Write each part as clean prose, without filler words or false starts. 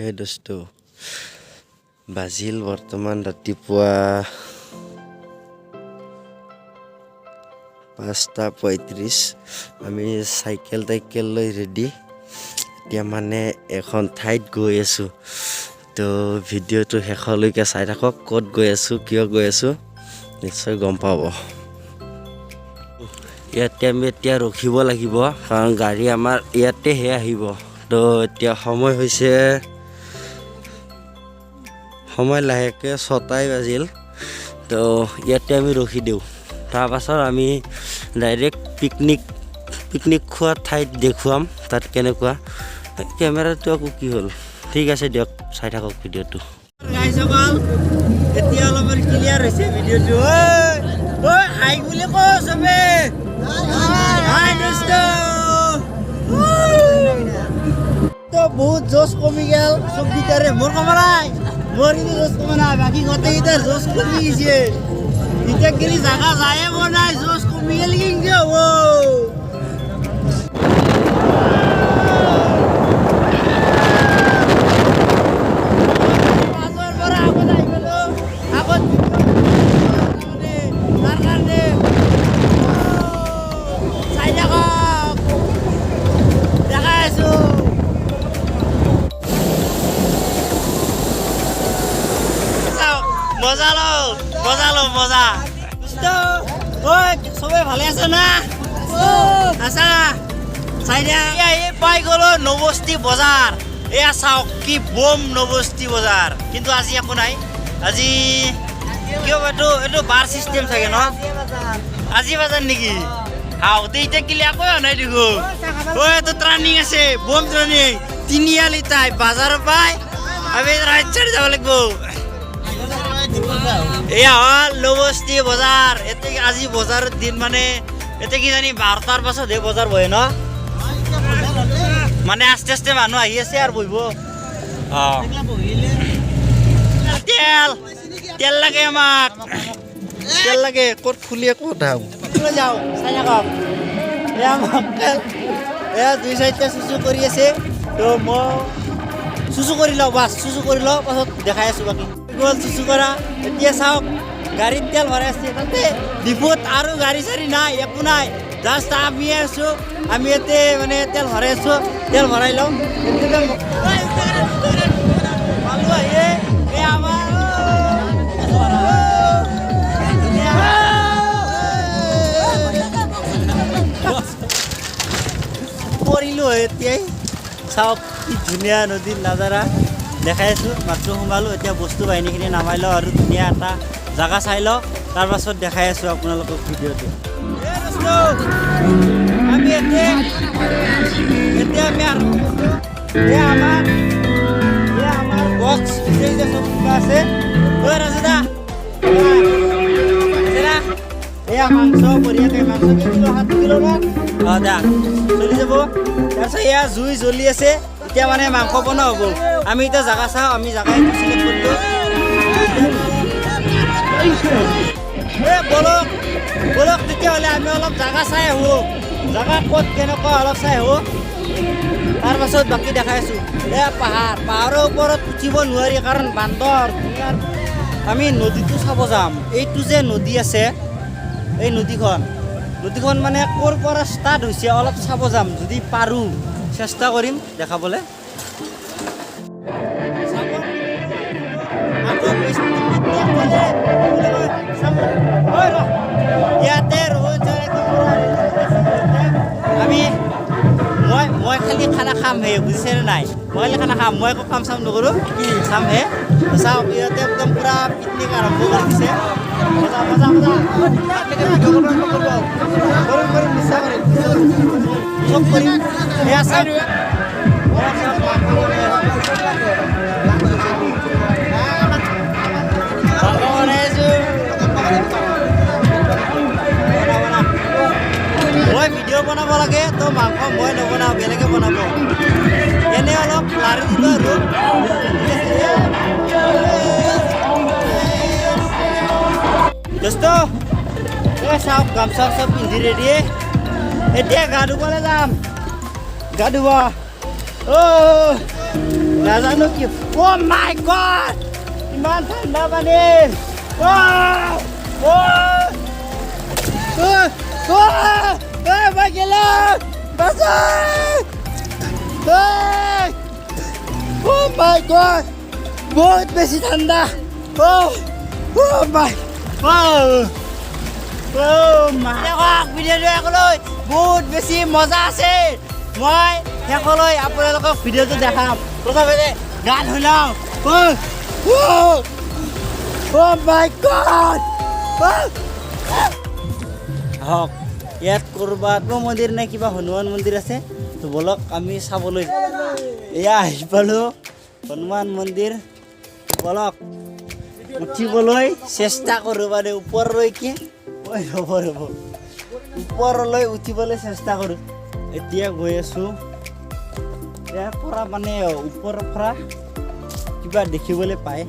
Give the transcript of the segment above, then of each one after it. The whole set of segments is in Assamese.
হে দোস্ত বাজিল বৰ্তমান ৰাতিপুৱা 5:35 আমি চাইকেল লৈ ৰেডি এতিয়া মানে এখন ঠাইত গৈ আছো তো ভিডিঅ'টো শেষলৈকে চাই থাকক ক'ত গৈ আছো কিয় গৈ আছো নিশ্চয় গম পাব ইয়াতে আমি এতিয়া ৰখিব লাগিব কাৰণ গাড়ী আমাৰ ইয়াতেহে আহিব তো এতিয়া সময় হৈছে সময় লাহেকে 6টাই বাজিল তো ইয়াতে আমি ৰখি দিওঁ তাৰ পাছত আমি ডাইৰেক্ট পিকনিক খোৱা ঠাইত দেখুৱাম তাত কেনেকুৱা কেমেৰাটো আকৌ কি হ'ল ঠিক আছে দিয়ক চাই থাকক ভিডিঅ'টো গাইজ সকল এতিয়া অলপমান ক্লিয়াৰ হৈছে ভিডিঅ'টো ঐ হাই বুলি কওঁ চবে হাই দোস্ত তো বহুত জোশ কমি গেল সব গিটারে মোর কমালাই মোর কিন্তু জোশ কমে না বাকি গতে গিটার জোশ কমি গেছে এটা গেলি জায়গা যায় বনাই জোশ কমি গেল কিন্তু ও মজা সবাই ভালে আছে না আছা চাইনা পাই গলো নবস্তি বজাৰ এয়া চাওক কি বম নবস্তি বজাৰ কিন্তু আজি একো নাই আজি কিয় এইটো বাৰ চিষ্টেম থাকে ন আজি বজাৰ নেকি হাও এতিয়া কিলি আকৌ নাই দেখো ঐ তো ট্ৰেনিং আছে বম ট্ৰেনিং তিনিআলি তাই বাজাৰ পাই আমি ৰাইট চাইড যাব লাগিব এয়া হল নবস্তি বজাৰ এতে আজি বজাৰৰ দিন মানে এতে কি জানি 12টাৰ পাছত এই বজাৰ বহে ন মানে আস্তে আস্তে মানুহ আহি আছে আৰু বহিব তেল লাগে আমাক তেল লাগে ক'ত খুলিয়ে ক'ত যাওঁ চাই থাকক এয়া এয়া 2-4টা চুচু কৰি আছে তো মই চুচু কৰি লওঁ বাছ চুচু কৰি লওঁ পাছত দেখাই আছো বাকী গ'ল চুচু কৰা এতিয়া চাওক গাড়ীত তেল ভৰাই আছে তাতে ডিপুত আৰু গাড়ী চাৰি নাই একো নাই জাষ্ট আমি আছো আমি ইয়াতে মানে তেল ভৰাই আছো তেল ভৰাই লওঁ পৰিলোঁ এতিয়াই চাওক কি ধুনীয়া নদীৰ নাজাৰা দেখাই আছোঁ মাত্ৰ সোমালোঁ এতিয়া বস্তু বাহিনীখিনি নামাই লওঁ আৰু ধুনীয়া এটা জাগা চাই লওঁ তাৰ পাছত দেখাই আছোঁ আপোনালোকক ভিডিঅ'টো আমি এতিয়া আমি আমাৰ বক্স চব কিবা আছে ঐ ৰাজুদা এয়া মাংস বঢ়িয়াকৈ মাংস কিলো 7 কিলো না দা চলি যাব তাৰপিছত এয়া জুই জ্বলি আছে এতিয়া মানে মাংস বনোৱা হ'ব আমি এতিয়া জাগা চাওঁ আমি জাগা এইটো চিলেক্ট কৰিলোঁ বলক তেতিয়াহ'লে আমি অলপ জাগা চাই আহোঁ জাগা ক'ত কেনেকুৱা অলপ চাই আহোঁ তাৰপাছত বাকী দেখাই আছোঁ পাহাৰৰ ওপৰত উঠিব নোৱাৰি কাৰণ বান্দৰ আমি নদীটো চাব যাম এইটো যে নদী আছে এই নদীখন মানে ক'ৰ পৰা ষ্টাৰ্ট হৈছে অলপ চাব যাম যদি পাৰোঁ চেষ্টা কৰিম দেখাবলৈ ইয়াতে আমি মই খালি খানা খামহে বুজিছেনে নাই মই খালি খানা খাম মই একো কাম চাম নকৰোঁ চামহে চাওক ইয়াতে একদম পূৰা পিকনিক আৰম্ভ কৰি দিছে মজা কৰিম নিশ্চয় কৰিম চব কৰিম এয়া চাওক মই ভিডিঅ' বনাব লাগে তো মাংস মই নবনাওঁ বেলেগে বনাব এনে অলপ লাৰি দিলোঁ আৰু দোস্ত চাওক গামছা চব পিন্ধি ৰেডি এতিয়া গা ধুবলৈ যাম গা ধুব নাজানো কি অ' মাই গড ইমান ঠাণ্ডা পানী মই গেলোঁ অ' মাই গড বহুত বেছি ঠাণ্ডা ভিডিঅ'টো শেষলৈ বহুত বেছি মজা আছে মই শেষলৈ আপোনালোকক ভিডিঅ'টো দেখাম প্ৰথমতে গান শুনাওঁ হওক ইয়াত ক'ৰবাত মন্দিৰ নে কিবা হনুমান মন্দিৰ আছে তো বলক আমি চাবলৈ এয়া আহি পালোঁ হনুমান মন্দিৰ বলক উঠিবলৈ চেষ্টা কৰোঁ মানে ওপৰলৈকে ৰ'ব ওপৰলৈ উঠিবলৈ চেষ্টা কৰোঁ এতিয়া গৈ আছোঁ ইয়াৰ পৰা মানে ওপৰৰ পৰা কিবা দেখিবলৈ পায়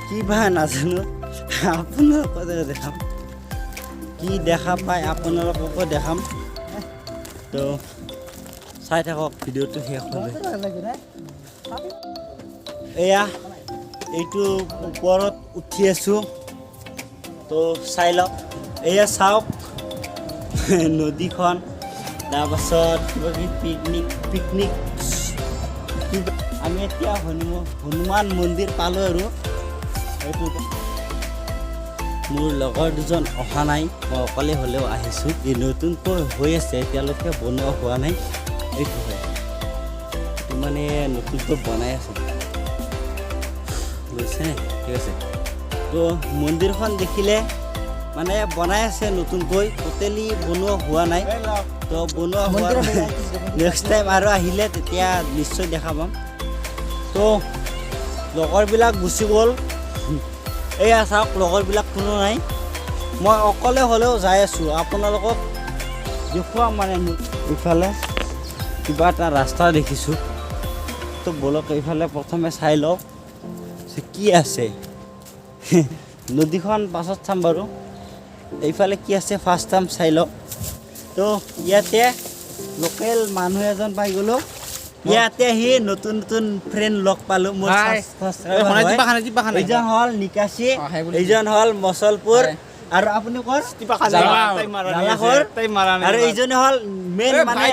কিবা নাজানো আপোনালোকক দেখাম কি দেখা পায় আপোনালোককো দেখাম তো চাই থাকক ভিডিঅ'টো শেষ হ'লে এয়া এইটো ওপৰত উঠি আছোঁ তো চাই লওক এয়া চাওক নদীখন তাৰপাছত কিবা কিবি পিকনিক আমি এতিয়া হনুমান মন্দিৰ পালোঁ আৰু এইটো মোৰ লগৰ দুজন অহা নাই মই অকলে হ'লেও আহিছোঁ এই নতুনকৈ হৈ আছে এতিয়ালৈকে বনোৱা হোৱা নাই এইটো হয় এইটো মানে নতুনকৈ বনাই আছে বুজিছে ঠিক আছে তো মন্দিৰখন দেখিলে মানে বনাই আছে নতুনকৈ টোটেলি বনোৱা হোৱা নাই তো বনোৱা হোৱাৰ নেক্সট টাইম আৰু আহিলে তেতিয়া নিশ্চয় দেখা পাম তো লগৰবিলাক গুচি গ'ল এয়া চাওক লগৰবিলাক কোনো নাই মই অকলে হ'লেও যাই আছোঁ আপোনালোকক দেখুৱাম মানে ইফালে কিবা এটা ৰাস্তা দেখিছোঁ তো বলক এইফালে প্ৰথমে চাই লওক কি আছে নদীখন পাছত চাম বাৰু এইফালে কি আছে ফাৰ্ষ্ট টাইম চাই লওক তো ইয়াতে লোকেল মানুহ এজন পাই গ'লোঁ ইয়াতে আহি নতুন নতুন ফ্ৰেণ্ড লগ পালোঁ মোৰ এইজন হ'ল নিকাশী এইজন হ'ল মচলপুৰ আৰু আপুনি ক'ৰ আৰু এইজনে হ'ল মেইন মানে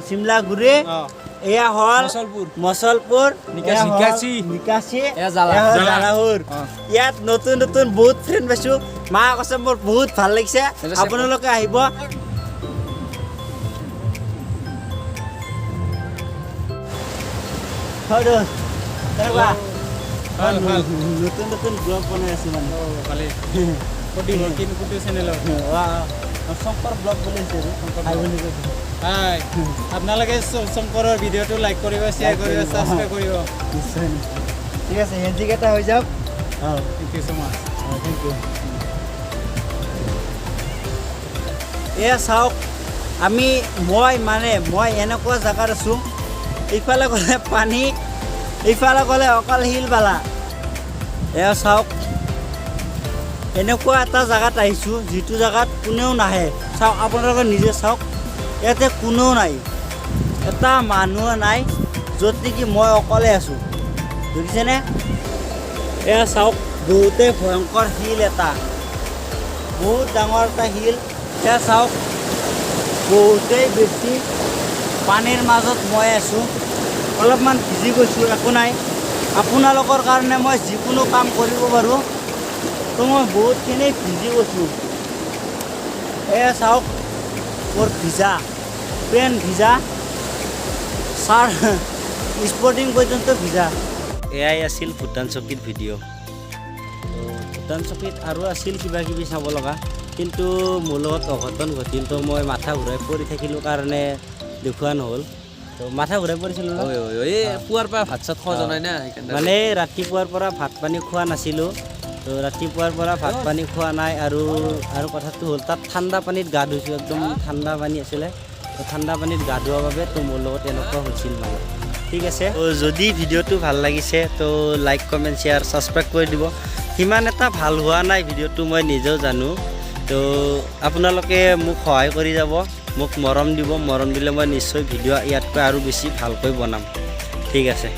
চিমলাগুৰি এয়া হ'ল মচলপুৰ নিকাশী জালাহুৰ ইয়াত নতুন নতুন বহুত ফ্ৰেণ্ড পাইছোঁ মা কৈছে মোৰ বহুত ভাল লাগিছে আপোনালোকে আহিব নতুন নতুন ব্লগ বনাই আছোঁ মানে শংকৰ ব্লগ বনাইছে আপোনালোকে শংকৰৰ ভিডিঅ'টো লাইক কৰিব শ্বেয়াৰ কৰিব ছাবস্ক্ৰাইব কৰিব নিশ্চয় ঠিক আছে হেণ্ডিকেইটা হৈ যাওক thank you so' much thank you এয়া চাওক মই এনেকুৱা জেগাত আছোঁ এইফালে গ'লে পানী এইফালে গ'লে অকল শিলবালা এয়া চাওক এনেকুৱা এটা জেগাত আহিছোঁ যিটো জেগাত কোনেও নাহে চাওক আপোনালোকে নিজে চাওক ইয়াতে কোনেও নাই এটা মানুহ নাই য'ত নেকি মই অকলে আছোঁ দেখিছেনে এয়া চাওক বহুতেই ভয়ংকৰ শিল এটা বহুত ডাঙৰ এটা শিল এয়া চাওক বহুতেই বেছি পানীৰ মাজত মই আছোঁ অলপমান ভিজি গৈছোঁ একো নাই আপোনালোকৰ কাৰণে মই যিকোনো কাম কৰিব পাৰোঁ তো মই বহুতখিনি ভিজি গৈছোঁ এয়া চাওক মোৰ ভিজা পেণ্ট ভিজা চাৰ স্পৰ্টিং পৰ্যন্ত ভিজা এয়াই আছিল ভূটান চকীৰ ভিডিঅ' ভূটান চকীত আৰু আছিল কিবা কিবি চাব লগা কিন্তু মোৰ লগত অঘটন ঘটিল তো মই মাথা ঘূৰাই পৰি থাকিলোঁ কাৰণে দেখুওৱা নহ'ল তো মাথা ঘূৰাই পৰিছিলোঁ পুৱাৰ পৰা ভাত চাত খোৱা জনাই না মানে ৰাতিপুৱাৰ পৰা ভাত পানী খোৱা নাছিলোঁ তো ৰাতিপুৱাৰ পৰা ভাত পানী খোৱা নাই আৰু কথাটো হ'ল তাত ঠাণ্ডা পানীত গা ধুইছোঁ একদম ঠাণ্ডা পানী আছিলে তো ঠাণ্ডা পানীত গা ধোৱাৰ বাবে তো মোৰ লগত এনেকুৱা হৈছিল মানে ঠিক আছে তো যদি ভিডিঅ'টো ভাল লাগিছে তো লাইক কমেণ্ট শ্বেয়াৰ ছাবস্ক্ৰাইব কৰি দিব সিমান এটা ভাল হোৱা নাই ভিডিঅ'টো মই নিজেও জানো তো আপোনালোকে মোক সহায় কৰি যাব মোক মৰম দিব মৰম দিলে মই নিশ্চয় ভিডিঅ' ইয়াতকৈ আৰু বেছি ভালকৈ বনাম ঠিক আছে